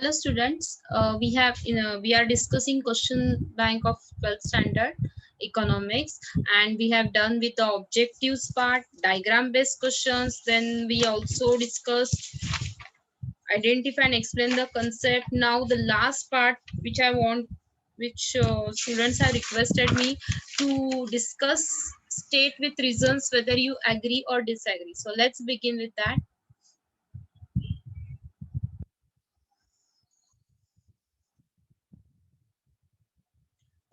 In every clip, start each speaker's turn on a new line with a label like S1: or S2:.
S1: Hello students, we are discussing question bank of 12th standard economics, and we have done with the objectives part, diagram based questions. Then we also discussed identify and explain the concept. Now the last part which I want, which students have requested me to discuss, state with reasons whether you agree or disagree. So let's begin with that.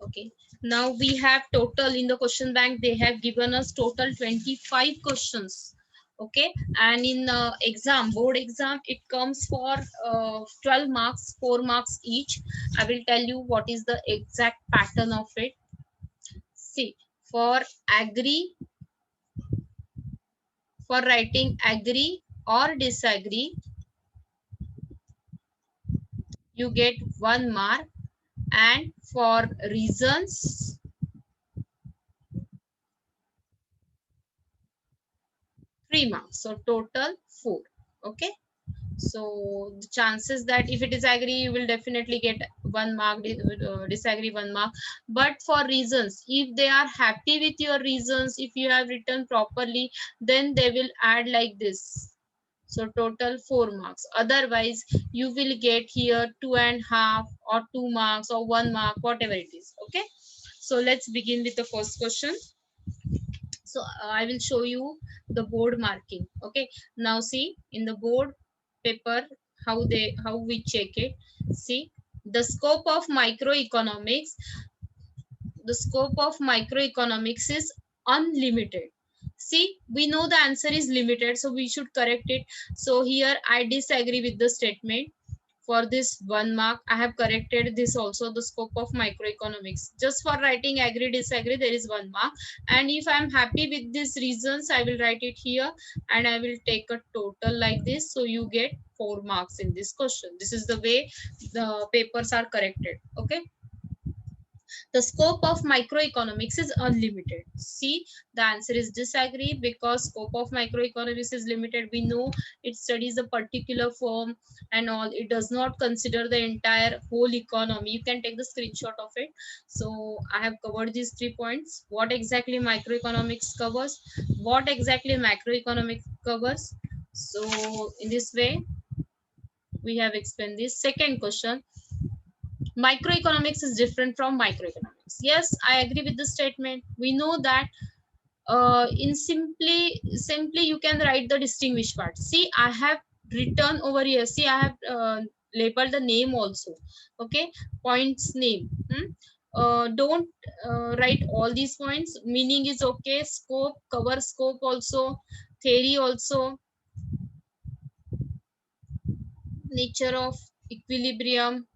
S1: Okay, now we have total in the question bank. They have given us total 25 questions. Okay, and in board exam, it comes for 12 marks, 4 marks each. I will tell you what is the exact pattern of it. See, for agree, for writing agree or disagree, you get 1 mark, and for reasons, 3 marks. So total 4. Okay. So the chances that if it is agree, you will definitely get 1 mark, disagree 1 mark. But for reasons, if they are happy with your reasons, if you have written properly, then they will add like this. So total 4 marks. Otherwise, you will get here 2.5 or 2 marks or 1 mark, whatever it is. Okay. So let's begin with the first question. So I will show you the board marking. Okay, now see in the board paper how we check it. See, the scope of microeconomics, the scope of microeconomics is unlimited. See, we know the answer is limited, so we should correct it. So here I disagree with the statement. For this 1 mark, I have corrected this also, the scope of microeconomics. Just for writing agree disagree, there is 1 mark. And if I am happy with these reasons, I will write it here, and I will take a total like this. So you get 4 marks in this question. This is the way the papers are corrected. Okay, the scope of microeconomics is unlimited. See, the answer is disagree, because scope of microeconomics is limited. We know it studies a particular firm and all. It does not consider the entire whole economy. You can take the screenshot of it. So I have covered these 3 points. What exactly microeconomics covers, what exactly macroeconomics covers. So in this way, we have explained this. Second question, microeconomics is different from microeconomics. Yes, I agree with the statement. We know that in simply you can write the distinguished part. See, I have written over here. See, I have labeled the name also. Okay, points name. Don't write all these points. Meaning is okay. Scope, cover scope also. Theory also. Nature of equilibrium,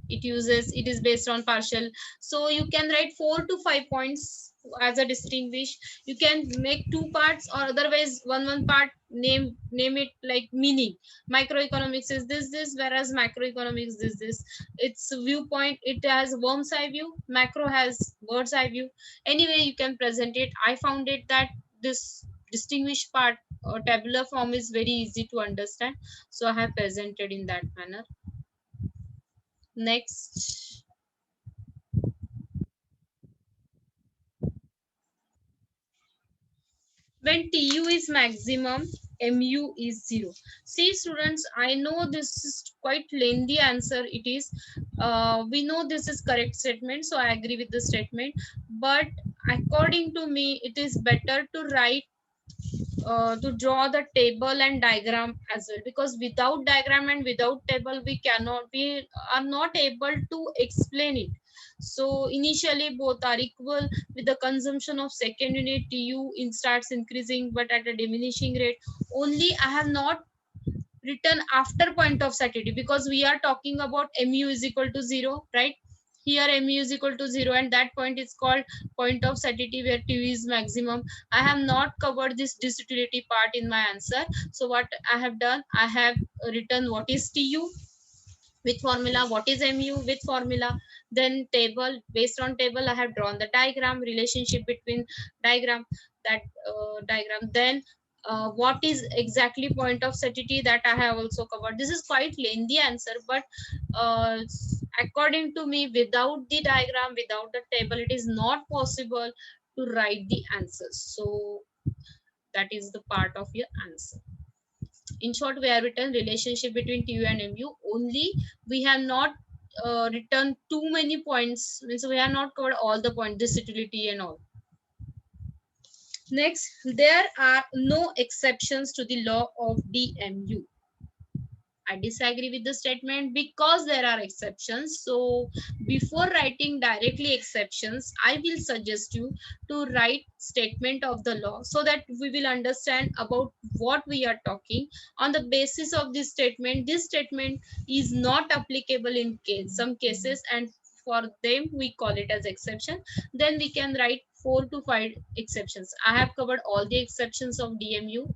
S1: it is based on partial. So you can write 4 to 5 points as a distinguish. You can make 2 parts, or otherwise one part. Name it like meaning. Microeconomics is this, whereas macroeconomics is this. Its viewpoint, it has worm's eye view, macro has bird's eye view. Anyway, you can present it. I found it that this distinguished part tabular form is very easy to understand, so I have presented in that manner. Next, when TU is maximum, MU is 0. See students, I know this is quite lengthy answer. It is, we know this is correct statement, so I agree with the statement. But according to me, it is better to write, to draw the table and diagram as well, because without diagram and without table we are not able to explain it. So initially both are equal. With the consumption of second unit, TU starts increasing but at a diminishing rate. Only I have not written after point of satiety, because we are talking about mu is equal to 0, right? Here mu is equal to 0, and that point is called point of satiety where TU is maximum. I have not covered this disutility part in my answer. So what I have done, I have written what is TU with formula, what is mu with formula, then table. Based on table, I have drawn the diagram, relationship between diagram, that diagram. Then what is exactly point of satiety, that I have also covered. This is quite lengthy answer, but according to me, without the diagram, without the table, it is not possible to write the answers. So that is the part of your answer. In short, we have written relationship between TU and MU. Only we have not written too many points. Means we have not covered all the points, this utility and all. Next, there are no exceptions to the law of DMU. I disagree with the statement because there are exceptions. So before writing directly exceptions, I will suggest you to write statement of the law so that we will understand about what we are talking. On the basis of this statement is not applicable in some cases, and for them we call it as exception. Then we can write 4 to 5 exceptions. I have covered all the exceptions of DMU.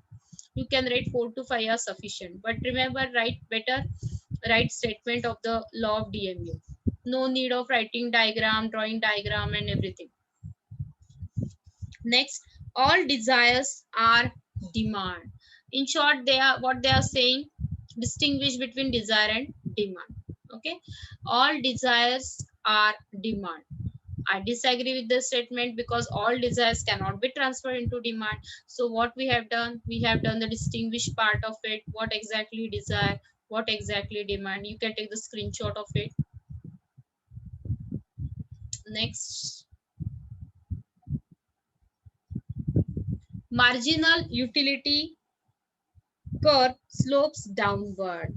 S1: You can write 4 to 5 are sufficient, but remember, write statement of the law of DMU. No need of writing diagram, drawing diagram and everything. Next, all desires are demand. In short, they are what they are saying, distinguish between desire and demand. Okay, all desires are demand. I disagree with the statement because all desires cannot be transferred into demand. So what we have done the distinguished part of it. What exactly desire, what exactly demand. You can take the screenshot of it. Next, marginal utility curve slopes downward.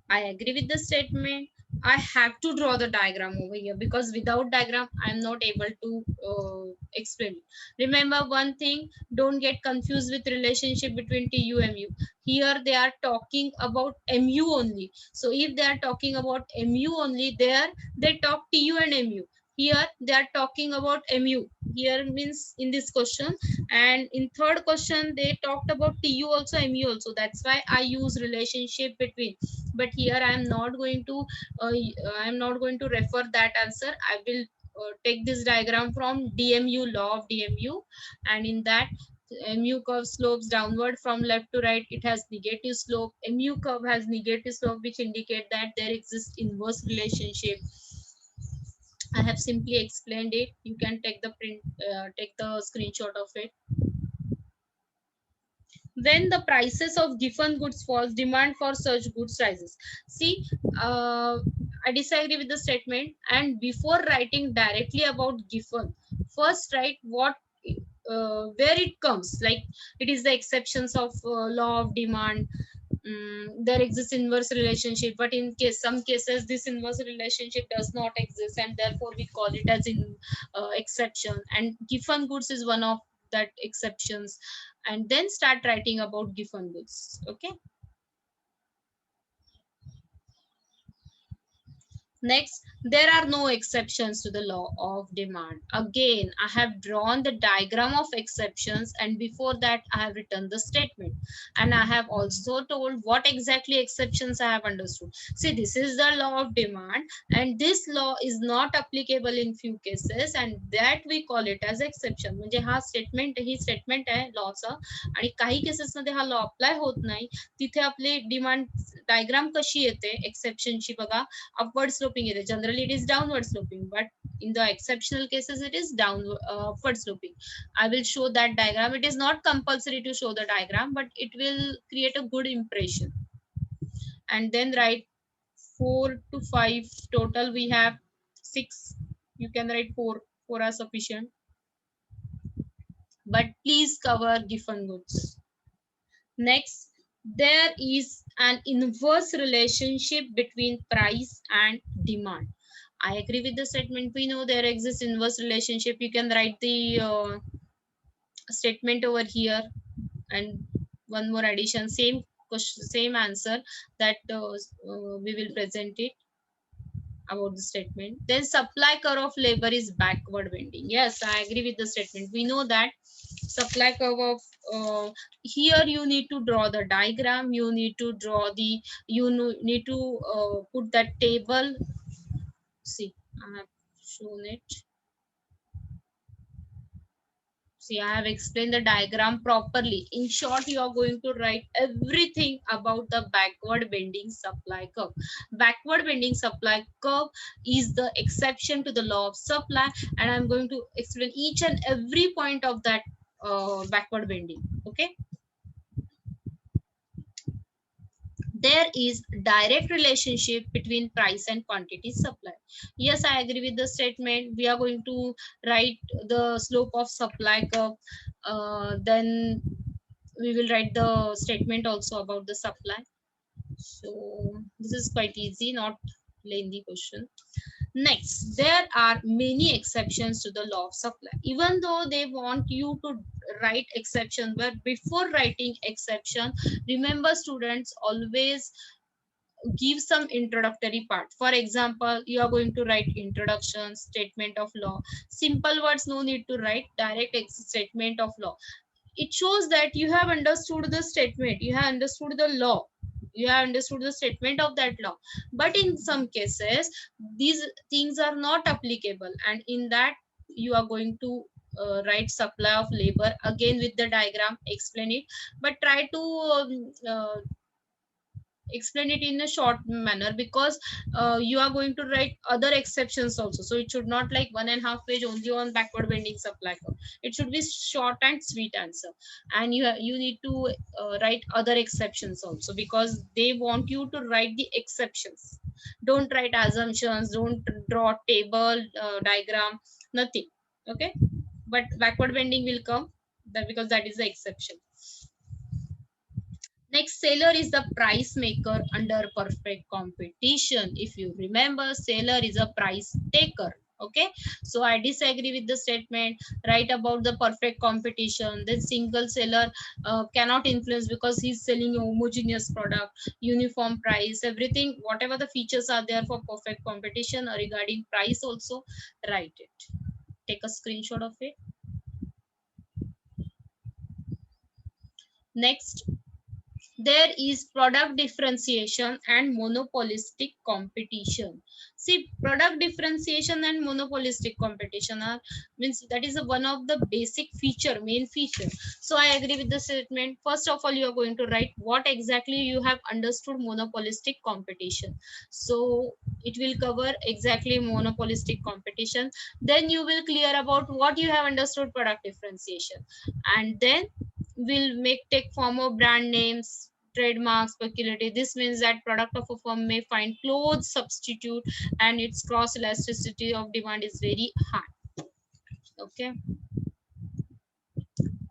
S1: I agree with the statement. I have to draw the diagram over here because without diagram, I'm not able to explain it. Remember one thing, don't get confused with relationship between TU and MU. Here they are talking about MU only. So if they are talking about MU only, there they talk TU and MU. Here they are talking about MU. Here means in this question, and in third question they talked about TU also, MU also. That's why I use relationship between. But here I am not going to refer that answer. I will take this diagram from DMU, law of DMU, and in that MU curve slopes downward from left to right. It has negative slope. MU curve has negative slope, which indicate that there exists inverse relationship. I have simply explained it. You can take the take the screenshot of it. When the prices of given goods falls, demand for such goods rises. See, I disagree with the statement, and before writing directly about given, first write what where it comes, like it is the exceptions of law of demand. There exists inverse relationship, but in some cases this inverse relationship does not exist, and therefore we call it as in exception, and given goods is one of that exceptions. And then start writing about given goods. Okay. Next, there are no exceptions to the law of demand. Again, I have drawn the diagram of exceptions, and before that I have written the statement, and I have also told what exactly exceptions I have understood. See, this is the law of demand, and this law is not applicable in few cases, and that we call it as exception. म्हणजे हा statement ही statement आहे लॉचा, आणि काही cases मध्ये हा law apply होत नाही. तिथे आपली डिमांड डायग्राम कशी येते एक्सेप्शनची बघा, upward sloping area. Generally it is downward sloping, but in the exceptional cases it is upward sloping. I will show that diagram. It is not compulsory to show the diagram, but it will create a good impression. And then write 4 to 5 total. We have 6. You can write 4. 4 are sufficient, but please cover given goods. Next, there is an inverse relationship between price and demand. I agree with the statement. We know there exists inverse relationship. You can write the statement over here, and one more addition, same question, same answer, that we will present it about the statement. Then supply curve of labor is backward bending. Yes, I agree with the statement. We know that supply curve of here you need to draw the diagram, you need to draw the, need to put that table. See, I have shown it. See, I have explained the diagram properly. In short, you are going to write everything about the backward bending supply curve. Backward bending supply curve is the exception to the law of supply, and I'm going to explain each and every point of that backward bending. Okay. There is direct relationship between price and quantity supply. Yes, I agree with the statement. We are going to write the slope of supply curve. Then we will write the statement also about the supply. So this is quite easy, not lengthy question. Next, there are many exceptions to the law of supply. Even though they want you to write exception, but before writing exception, remember students, always give some introductory part. For example, you are going to write introduction, statement of law. Simple words, no need to write direct statement of law. It shows that you have understood the statement, you have understood the law, you have understood the statement of that law. But in some cases, these things are not applicable, and in that you are going to write supply of labor again with the diagram, explain it, but try to explain it in a short manner, because you are going to write other exceptions also. So it should not like 1.5 page only on backward bending supply curve. It should be short and sweet answer, and you need to write other exceptions also, because they want you to write the exceptions. Don't write assumptions, don't draw table, diagram, nothing. Okay, but backward bending will come, that because that is the exception. Next, seller is the price maker under perfect competition. If you remember, seller is a price taker. Okay, so I disagree with the statement. Write about the perfect competition. Then single seller cannot influence, because he's selling a homogeneous product, uniform price, everything, whatever the features are there for perfect competition regarding price also, write it. Take a screenshot of it. Next, there is product differentiation and monopolistic competition. See, product differentiation and monopolistic competition are, means that is one of the basic feature, main feature. So I agree with the statement. First of all, you are going to write what exactly you have understood monopolistic competition. So it will cover exactly monopolistic competition. Then you will clear about what you have understood product differentiation, and then will make take form of brand names, trademark, speculative. This means that product of a firm may find close substitute, and its cross elasticity of demand is very high. Okay,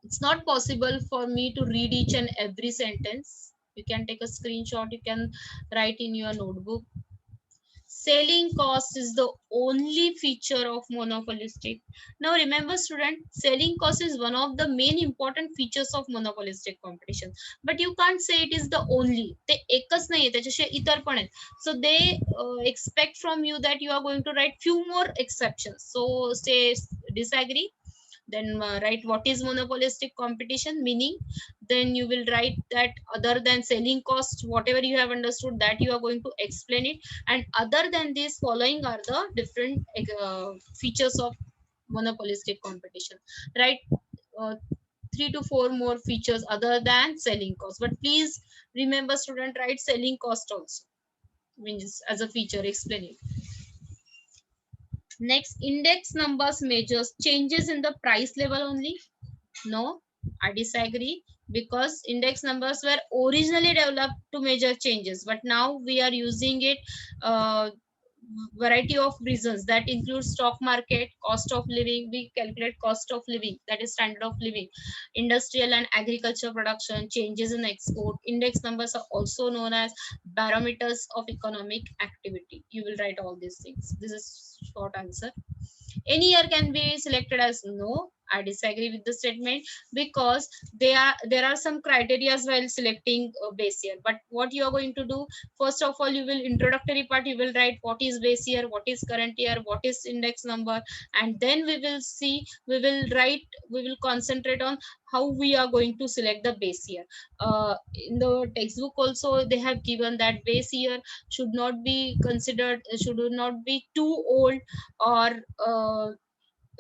S1: it's not possible for me to read each and every sentence. You can take a screenshot, you can write in your notebook. Selling cost is the only feature of monopolistic. Now remember student, selling cost is one of the main important features of monopolistic competition. But you can't say it is the only. ते एकच नाहीये, त्याच्याशिवाय इतर पण आहेत. So they expect from you that you are going to write few more exceptions. So say disagree, then write what is monopolistic competition meaning. Then you will write that other than selling cost, whatever you have understood, that you are going to explain it. And other than this, following are the different features of monopolistic competition, right? uh, 3 to 4 more features other than selling cost, but please remember student, write selling cost also, means as a feature, explain it. Next, index numbers measures changes in the price level only. No, I disagree, because index numbers were originally developed to measure changes, but now we are using it variety of reasons that include stock market, cost of living. We calculate cost of living, that is standard of living, industrial and agriculture production, changes in export. Index numbers are also known as barometers of economic activity. You will write all these things. This is short answer. Any year can be selected as. No, I disagree with the statement, because there are some criteria while selecting base year. But what you are going to do, first of all, you will introductory part, you will write what is base year, what is current year, what is index number, and then we will see, we will concentrate on how we are going to select the base year. In the textbook also they have given that base year should not be considered, should not be too old, or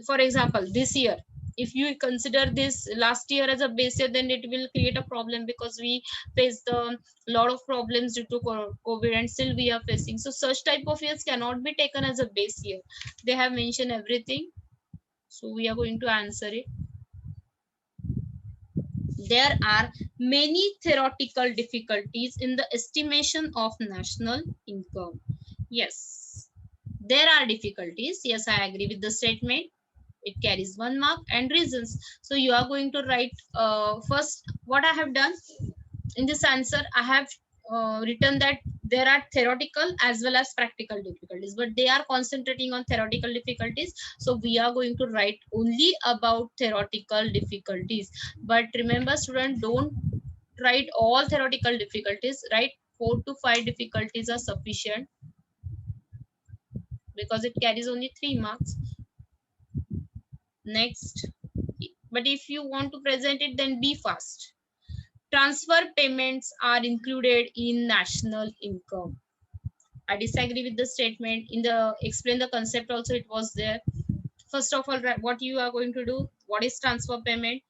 S1: for example this year, if you consider this last year as a base year, then it will create a problem, because we faced a lot of problems due to COVID, and still we are facing. So such type of years cannot be taken as a base year. They have mentioned everything, so we are going to answer it. There are many theoretical difficulties in the estimation of national income. Yes, there are difficulties. Yes, I agree with the statement. It carries 1 mark. And reasons. So you are going to write first what I have done in this answer. I have written that there are theoretical as well as practical difficulties, but they are concentrating on theoretical difficulties, so we are going to write only about theoretical difficulties. But remember student, don't write all theoretical difficulties. Write 4 to 5 difficulties are sufficient, because it carries only 3 marks. Next, but if you want to present it, then be fast. Transfer payments are included in national income. I disagree with the statement. In the explain the concept also it was there. First of all, what you are going to do, what is transfer payment,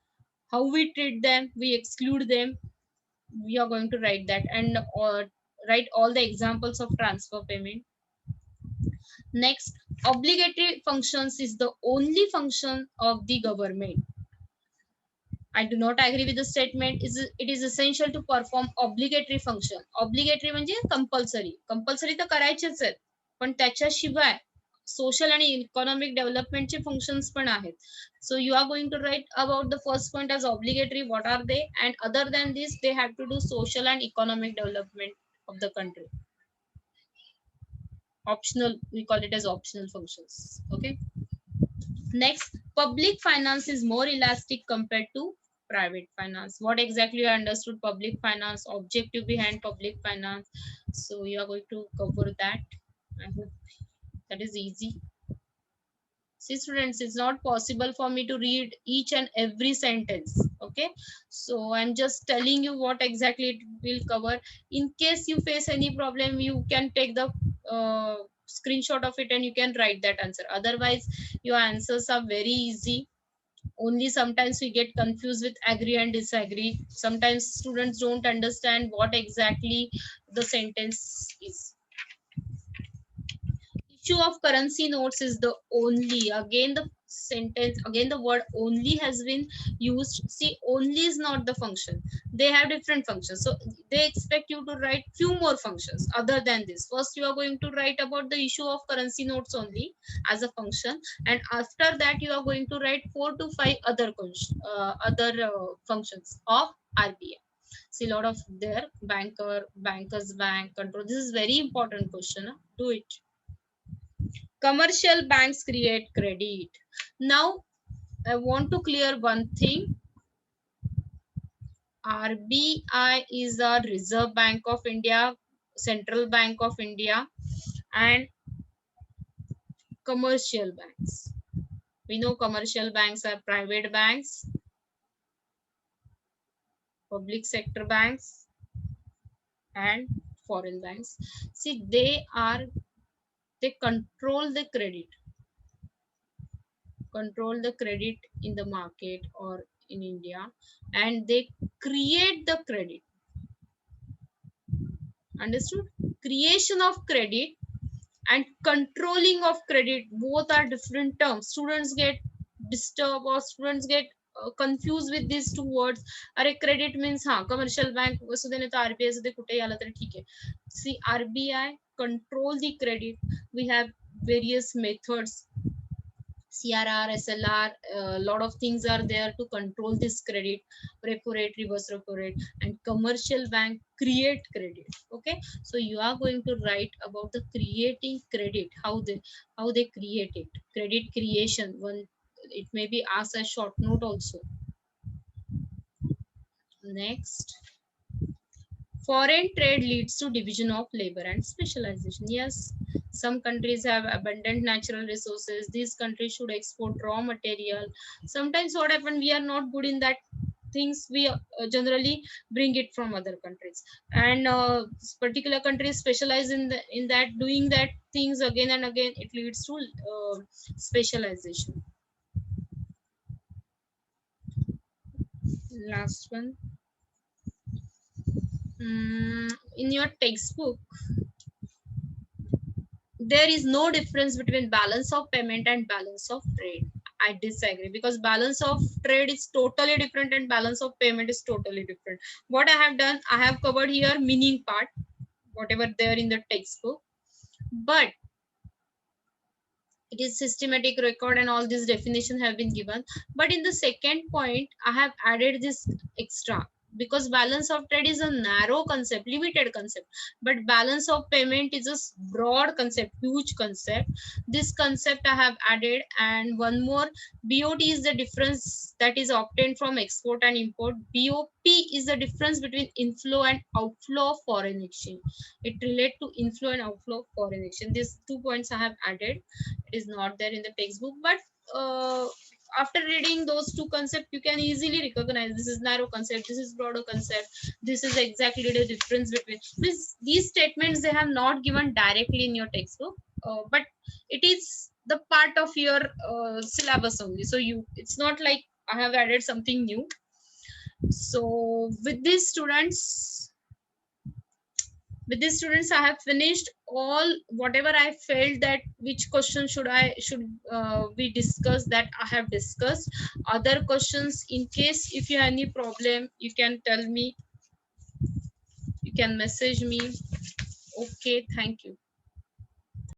S1: how we treat them, we exclude them, we are going to write that, and write all the examples of transfer payment. Next, obligatory functions is the only function of the government. I do not agree with the statement. It is essential to perform obligatory function. Obligatory म्हणजे compulsory. Compulsory तर करायचेच आहेत, पण त्याच्याशिवाय social आणि economic डेव्हलपमेंटचे functions पण आहेत. So you are going to write about the first point as obligatory. What are they? And other than this, they have to do social and economic development of the country. Optional, we call it as optional functions. Okay. Next, public finance is more elastic compared to private finance. What exactly I understood public finance, objective behind public finance. So you are going to cover that. I hope that is easy. See students, it's not possible for me to read each and every sentence. Okay. So I'm just telling you what exactly it will cover. In case you face any problem, you can take the screenshot of it and you can write that answer. Otherwise, your answers are very easy. Only sometimes we get confused with agree and disagree. Sometimes students don't understand what exactly the sentence is. Issue of currency notes is the only, again the sentence, again the word only has been used. See, only is not the function, they have different functions, so they expect you to write few more functions other than this. First you are going to write about the issue of currency notes only as a function, and after that you are going to write 4 to 5 other functions of RBI. See, a lot of their bankers bank control, this is very important question, huh? Do it. Commercial banks create credit. Now, I want to clear one thing. RBI is the Reserve Bank of India, Central Bank of India, and commercial banks. We know commercial banks are private banks, public sector banks, and foreign banks. See, they control the credit in the market or in India, and they create the credit. Understood? Creation of credit and controlling of credit, both are different terms. Students get disturbed or students get confused with these two words. अरे credit means हाँ commercial bank असू दे नाही तर RBI असू दे, कुठेही आलं तरी ठीक आहे. See, RBI control the credit. We have various methods, CRR, SLR, a lot of things are there to control this credit, repo rate, reverse repo rate, and commercial bank create credit. Okay, so you are going to write about the creating credit, how they create it, credit creation. One, it may be asked as short note also. Next, foreign trade leads to division of labor and specialization. Yes, some countries have abundant natural resources. These countries should export raw material. Sometimes what happens, we are not good in that things, we generally bring it from other countries, and particular countries specialize in that doing that things again and again. It leads to specialization. last one. In your textbook, there is no difference between balance of payment and balance of trade. I disagree, because balance of trade is totally different and balance of payment is totally different. What I have done, I have covered here meaning part, whatever there in the textbook, but it is systematic record and all these definitions have been given. But in the second point, I have added this extra, because balance of trade is a narrow concept, limited concept, but balance of payment is a broad concept, huge concept. This concept I have added. And one more, BOT is the difference that is obtained from export and import. BOP is the difference between inflow and outflow of foreign exchange. It relates to inflow and outflow of foreign exchange. These 2 points I have added. It is not there in the textbook, but after reading those two concepts, you can easily recognize this is narrow concept, this is broader concept, this is exactly the difference between this. These statements, they have not given directly in your textbook, but it is the part of your syllabus only. So you, it's not like I have added something new. So with these students, I have finished all whatever I felt that which question should we discuss, that I have discussed. Other questions, in case if you have any problem, you can tell me, you can message me. Okay, thank you.